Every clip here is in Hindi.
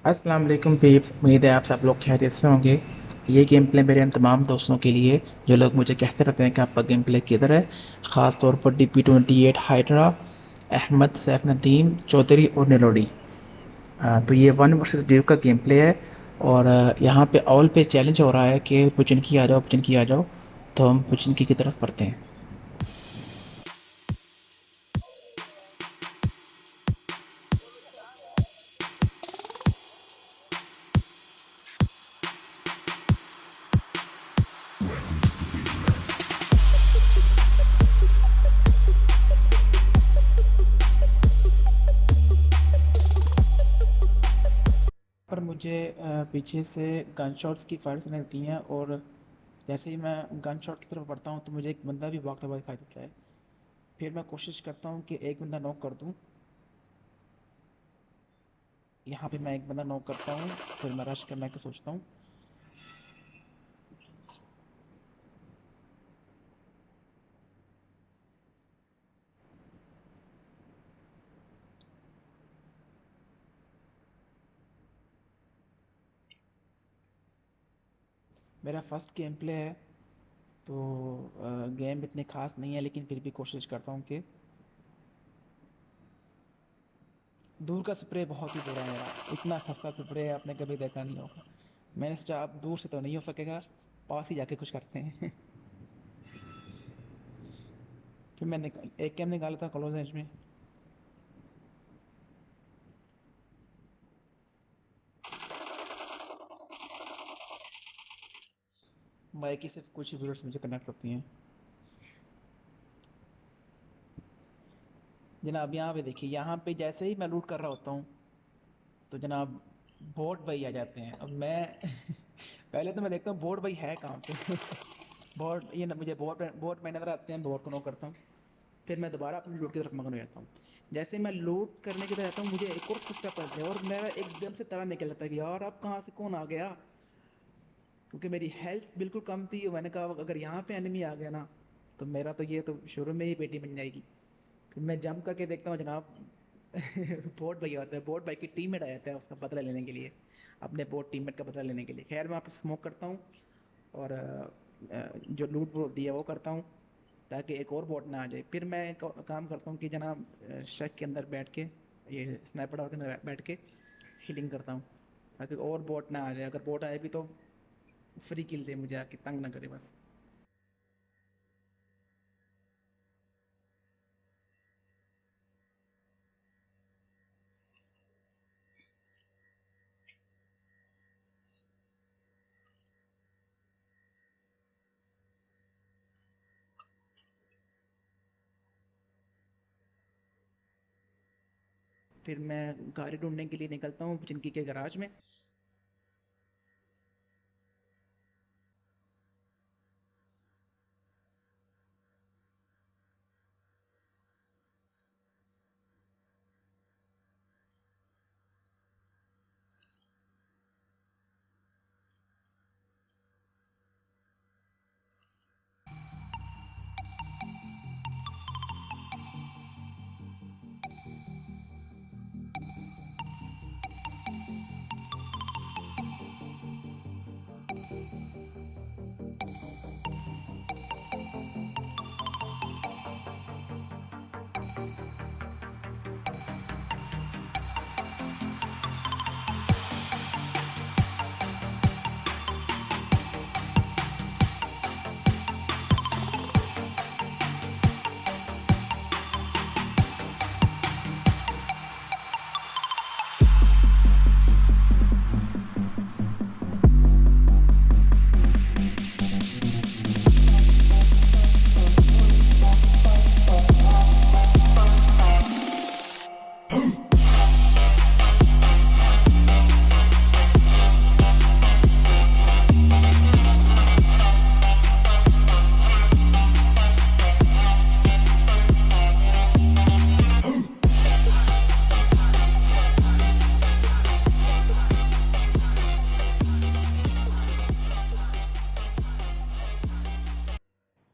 अस्सलाम वालेकुम पीप्स, उम्मीद है आप सब लोग खैरियत से होंगे। ये गेम प्ले मेरे उन तमाम दोस्तों के लिए जो लोग मुझे कहते रहते हैं कि आपका गेम प्ले किधर है। ख़ास तौर पर DP28 हाइड्रा, अहमद, सैफ नदीम चौधरी और निलोडी। तो ये वन वर्सेस ड्यू का गेम प्ले है। और यहाँ पे ऑल पे चैलेंज हो रहा है कि पुचिनकी आ जाओ, पुचिनकी आ जाओ। तो हम पुचिनकी की तरफ बढ़ते हैं। पर मुझे पीछे से गन शॉट्स की फायर सुनाई देती हैं, और जैसे ही मैं गन शॉट की तरफ बढ़ता हूँ तो मुझे एक बंदा भी भागता हुआ दिखाई देता है। फिर मैं कोशिश करता हूँ कि एक बंदा नॉक कर दूँ। यहाँ पे मैं एक बंदा नॉक करता हूँ, फिर मैं रश करने का सोचता हूँ। मेरा फर्स्ट गेम प्ले है, तो गेम इतनी खास नहीं है, लेकिन फिर भी कोशिश करता हूँ कि दूर का स्प्रे बहुत ही बुरा है यार। इतना सस्ता स्प्रे आपने कभी देखा नहीं होगा। मैंने सोचा अब दूर से तो नहीं हो सकेगा, पास ही जाके कुछ करते हैं। फिर मैंने एक कैम निकाला था क्लोज रेंज में। बाइक की सिर्फ कुछ ही बुलेट्स मुझे कनेक्ट होती हैं। जनाब यहाँ पे देखिए, यहाँ पे जैसे ही मैं लूट कर रहा होता हूँ तो जनाब बोट भाई आ जाते हैं। अब मैं पहले तो मैं देखता हूँ बोट भाई है कहाँ पे। बोट ये ना, मुझे बोट बोट मैंने नजर आते हैं, बोट को नॉक करता हूँ। फिर मैं दोबारा अपनी लूट की तरफ मगन हो जाता हूँ। जैसे मैं लूट करने की तरफ जाता हूँ, मुझे एक और फुटस्टेप पड़ते हैं और मेरा एकदम से ताला निकल जाता है कि यार अब कहाँ से कौन आ गया। क्योंकि मेरी हेल्थ बिल्कुल कम थी, और मैंने कहा अगर यहाँ पे एनिमी आ गया ना तो मेरा तो ये तो शुरू में ही पेटी बन जाएगी। फिर मैं जंप करके देखता हूँ जनाब, बोट भाई होता है, बोट भाई की टीममेट आ जाता है उसका बदला लेने के लिए, अपने बोट टीममेट का बदला लेने के लिए। खैर मैं आप स्मोक करता हूँ और जो लूट वो दिया वो करता हूँ, ताकि एक और बोट ना आ जाए। फिर मैं काम करता हूँ कि जनाब शक के अंदर बैठ के, ये स्नाइपर टावर के अंदर बैठ के हीलिंग करता हूँ, ताकि और बोट ना आ जाए। अगर बोट आए भी तो फ्री किल दे मुझे, आके तंग ना करे बस। फिर मैं गाड़ी ढूंढने के लिए निकलता हूँ जिनकी के गराज में।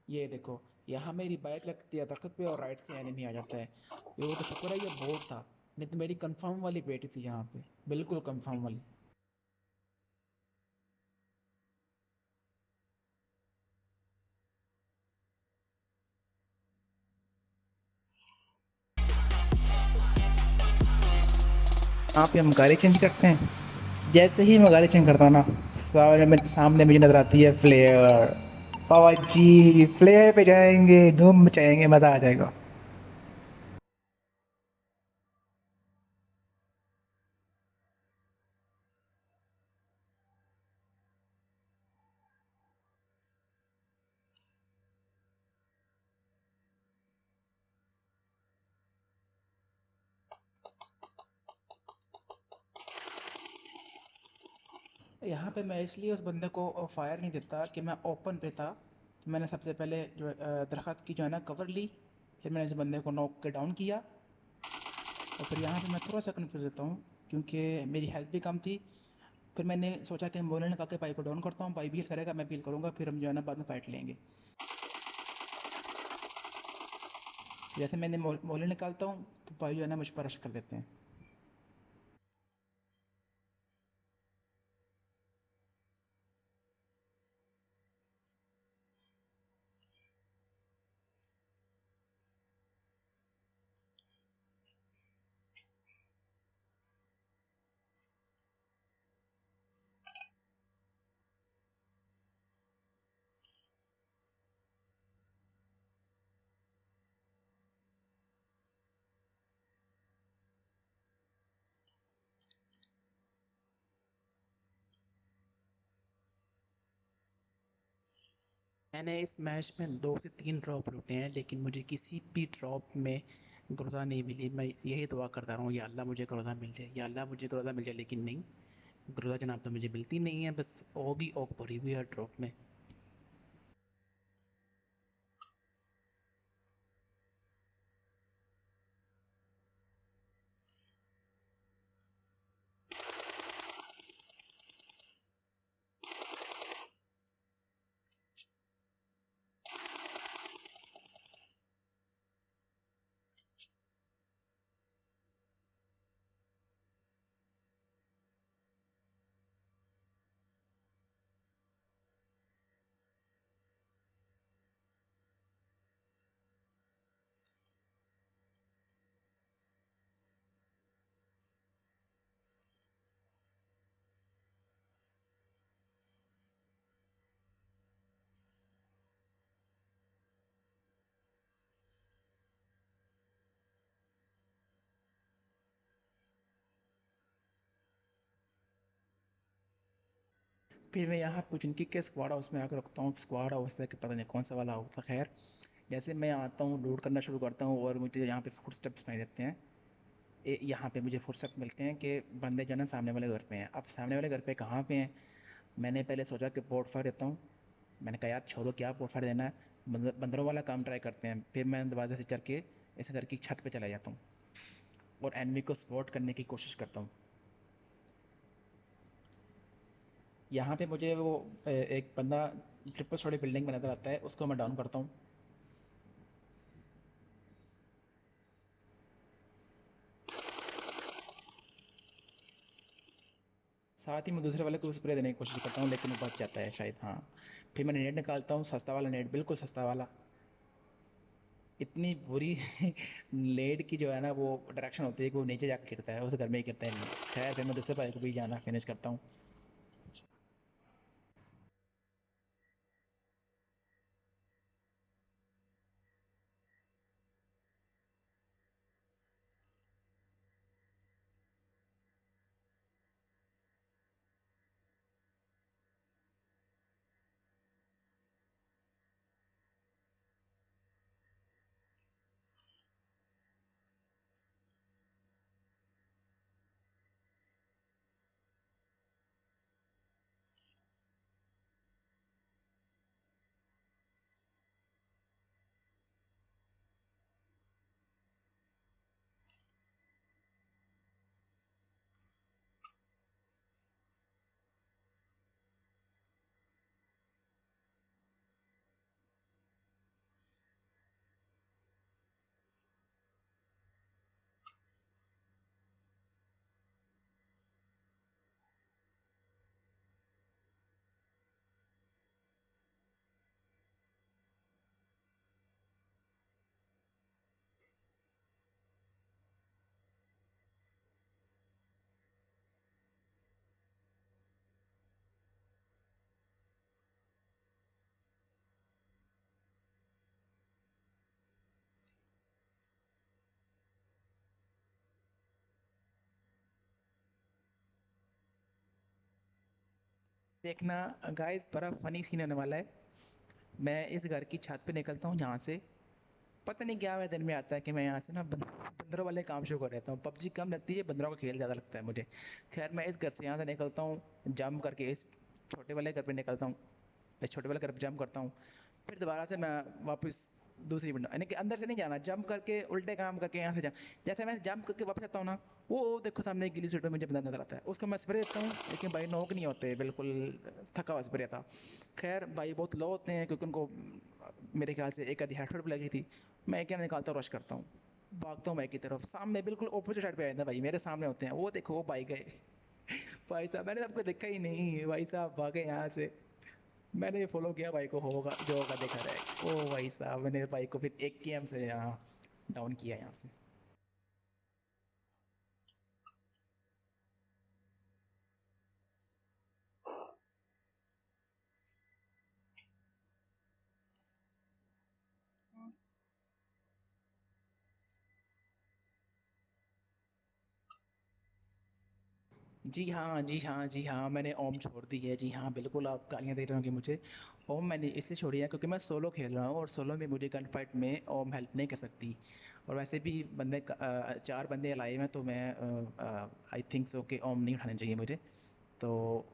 ये देखो, यहाँ मेरी बाइक लगती है दरख्त पे और राइट से एनिमी आ जाता है। ये वो तो शुक्र है ये बोट था, नहीं तो मेरी कंफर्म वाली बेटी थी यहाँ पे, बिल्कुल कंफर्म वाली। यहाँ पे हम गाड़ी चेंज करते हैं, जैसे ही मैं गाड़ी चेंज करता हूँ ना, सामने मुझे नजर आती है फ्लेयर। पापा जी फ्लेयर पे जाएंगे, धूम मचाएंगे, मजा आ जाएगा। यहाँ पे मैं इसलिए उस बंदे को फायर नहीं देता कि मैं ओपन पे था। तो मैंने सबसे पहले जो दरख्त की जो है ना कवर ली, फिर मैंने इस बंदे को नॉक के डाउन किया। और फिर यहाँ पे मैं थोड़ा सा कन्फ्यूज रहता हूँ, क्योंकि मेरी हेल्थ भी कम थी। फिर मैंने सोचा कि मोलन लगा के भाई को डाउन करता हूँ, भाई भी heal करेगा, मैं भी heal करूँगा, फिर हम जो है ना बाद में फाइट लेंगे। जैसे मैंने मोलन निकालता हूँ तो भाई जो है ना मुझ पर रश कर देते हैं। मैंने इस मैच में 2 से 3 ड्रॉप लूटे हैं, लेकिन मुझे किसी भी ड्रॉप में ग्रोजा नहीं मिली। मैं यही दुआ करता रहा हूँ, या अल्लाह मुझे ग्रोजा मिल जाए, या अल्लाह मुझे ग्रोजा मिल जाए, लेकिन नहीं, ग्रोजा जनाब तो मुझे मिलती नहीं है। बस ओग ही ओग भरी हुई है ड्रॉप में। फिर मैं यहाँ पुचनकी के स्क्वाड हाउस में आकर रुकता हूँ। स्क्वाड हाउस है कि पता नहीं कौन सा वाला होता, खैर। जैसे मैं आता हूँ, लूट करना शुरू करता हूँ, और मुझे यहाँ पे फुट स्टेप्स सुनाई देते हैं। यहाँ पे मुझे फुट स्टेप्स मिलते हैं कि बंदे जो है ना सामने वाले घर पे हैं। अब सामने वाले घर पे कहाँ पे हैं? मैंने पहले सोचा कि बोर्ड फायर देता हूँ। मैंने कहा यार छोड़ो, क्या बोर्ड फायर देना है, बंदरों वाला काम ट्राई करते हैं। फिर मैं दरवाजे से चढ़ के इस घर की छत पे चला जाता हूँ और एनिमी को स्पॉट करने की कोशिश करता हूँ। यहाँ पे मुझे वो एक बंदा ट्रिपल स्टोरी बिल्डिंग में नजर आता है, उसको मैं डाउन करता हूँ। साथ ही मैं दूसरे वाले को स्प्रे देने की कोशिश करता हूँ, लेकिन वो बच जाता है शायद, हाँ। फिर मैंने नेट निकालता हूँ, सस्ता वाला नेट, बिल्कुल सस्ता वाला। इतनी बुरी लेड की जो है ना वो डायरेक्शन होती है कि वो नीचे जाकर गिरता है, उस घर में ही गिरता है नहीं। खैर फिर मैं दूसरे भाई को भी जाना फिनिश करता हूँ। देखना गाइस, बड़ा फनी सीन होने वाला है। मैं इस घर की छत पे निकलता हूँ यहाँ से। पता नहीं क्या मेरे दिन में आता है कि मैं यहाँ से ना बंदरों वाले काम शुरू कर देता हूँ। पबजी कम लगती है, बंदरों का खेल ज़्यादा लगता है मुझे। खैर, मैं इस घर से यहाँ से निकलता हूँ, जंप करके इस छोटे वाले घर पे निकलता हूँ। इस छोटे वाले घर पे जंप करता हूँ। फिर दोबारा से मैं वापस दूसरी विंडो, यानी कि अंदर से नहीं जाना, जंप करके उल्टे काम करके यहाँ से जा। जैसे मैं जंप करके वापस आता हूँ ना, वो देखो सामने एक गिली सीट पे मुझे बंदा नजर आता है, उसको मैं स्प्रे देता हूँ, लेकिन भाई नोक नहीं होते, बिल्कुल थका हुआ स्प्रे था। खैर भाई बहुत लो होते हैं, क्योंकि उनको मेरे ख्याल से एक आधी हेडशॉट भी लगी थी। मैं क्या निकालता हूँ, रश करता हूँ, भागता हूँ बाइक की तरफ। सामने बिल्कुल ऑपोजिट साइड पे आए थे भाई, मेरे सामने होते हैं वो, देखो वो बाइक गए। भाई साहब, मैंने आपको देखा ही नहीं, भाई साहब भागे यहाँ से। मैंने फॉलो किया भाई को, होगा जो होगा देखा जाएगा। ओ भाई साहब, मैंने भाई को फिर एक केएम से यहाँ डाउन किया यहाँ से। जी हाँ, जी हाँ, जी हाँ, मैंने ओम छोड़ दी है। जी हाँ, बिल्कुल आप गालियाँ दे रहे होंगे मुझे। ओम मैंने इसलिए छोड़ी है क्योंकि मैं सोलो खेल रहा हूँ, और सोलो में मुझे गन फाइट में ओम हेल्प नहीं कर सकती। और वैसे भी चार बंदे अलाइव हैं, तो मैं आई थिंक सो कि ओम नहीं उठाने चाहिए मुझे। तो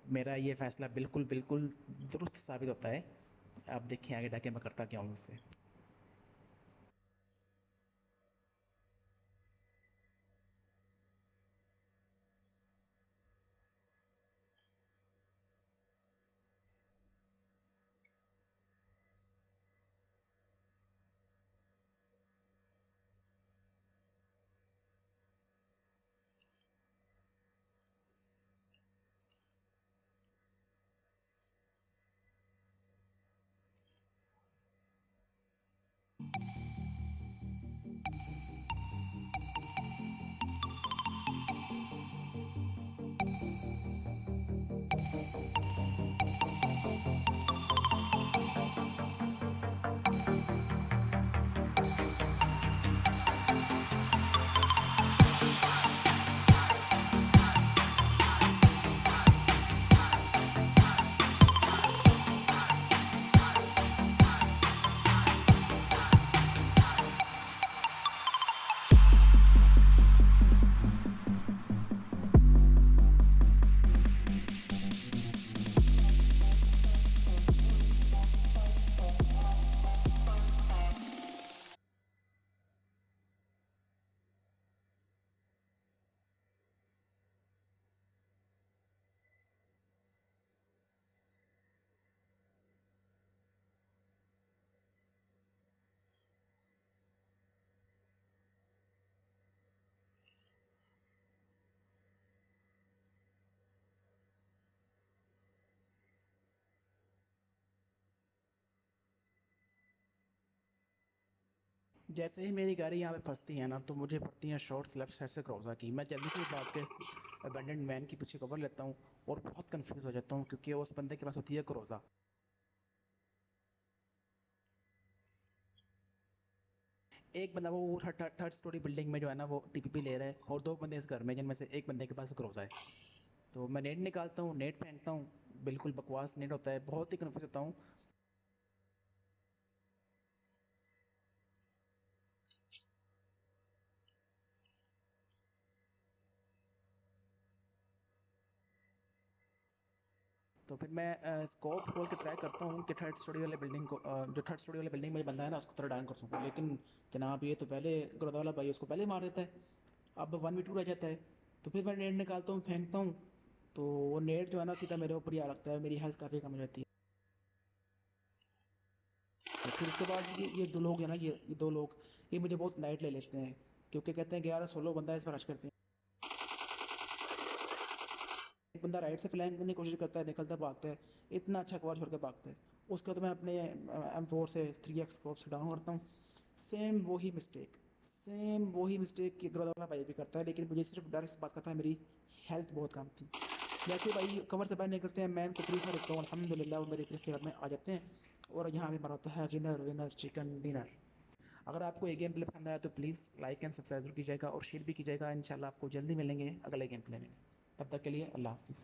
मेरा ये फैसला बिल्कुल बिल्कुल दुरुस्त साबित होता है। आप देखिए आगे जाके मैं करता क्या हूँ उससे। जैसे ही मेरी गाड़ी यहाँ पे फंसती है ना, तो मुझे पड़ती हैं शॉर्ट्स लेफ्ट साइड से क्रॉसा की। मैं जल्दी से भाग के अबेंडेंट वैन के पीछे कवर लेता हूँ, और बहुत कंफ्यूज हो जाता हूँ क्योंकि उस बंदे के पास होती है क्रोजा। एक बंदा वो थर्ड स्टोरी बिल्डिंग में जो है ना, वो टीपीपी ले रहा है, और दो बंदे इस घर में, जिनमें से एक बंदे के पास क्रोजा है। तो मैं नेट निकालता हूँ, नेट फेंकता हूँ, बिल्कुल बकवास नेट होता है, बहुत ही कन्फ्यूज होता हूँ। तो फिर मैं स्कोप खोल के ट्राई करता हूँ कि थर्ड स्टोरी वाले बिल्डिंग को, जो थर्ड स्टोरी वाले बिल्डिंग में बंदा है ना, उसको थोड़ा डाउन कर सकूँ। लेकिन जनाब, ये तो पहले गुरुद्वारा वाला भाई उसको पहले मार देता है। अब 1v2 रह जाता है। तो फिर मैं नेट निकालता हूँ, फेंकता हूँ। तो वो नेट जो है ना, सीधा मेरे ऊपर ही आ लगता है, मेरी हेल्थ काफ़ी कम हो जाती है। फिर उसके बाद ये दो लोग हैं ना, ये दो लोग, ये मुझे बहुत लाइट ले लेते हैं, क्योंकि कहते हैं कि यार सोलो बंदा है, इस पर रश करते हैं। एक बंदा राइट से फ्लैंक करने की कोशिश करता है, निकलता भागता है, इतना अच्छा कवर छोड़ के भागता है। उसके बाद तो मैं अपने M4 से 3x स्कोप से डाउन करता हूँ। सेम वही मिस्टेक कि ग्रोथ वाला भाई भी करता है, लेकिन मुझे सिर्फ डर इस बात का था, मेरी हेल्थ बहुत कम थी। जैसे भाई कवर से बाहर निकलते हैं, मैं इनको प्री फायर देता हूँ, अल्हम्दुलिल्लाह वो मेरे प्री फायर में आ जाते हैं। और यहाँ पे हमारा होता है विनर विनर चिकन डिनर। अगर आपको ये गेम प्ले पसंद आया तो प्लीज़ लाइक एंड सब्सक्राइब कीजिएगा, और शेयर भी कीजिएगा। इंशाल्लाह आपको जल्दी मिलेंगे अगले गेम प्ले में। तब तक के लिए अल्लाह हाफिज़।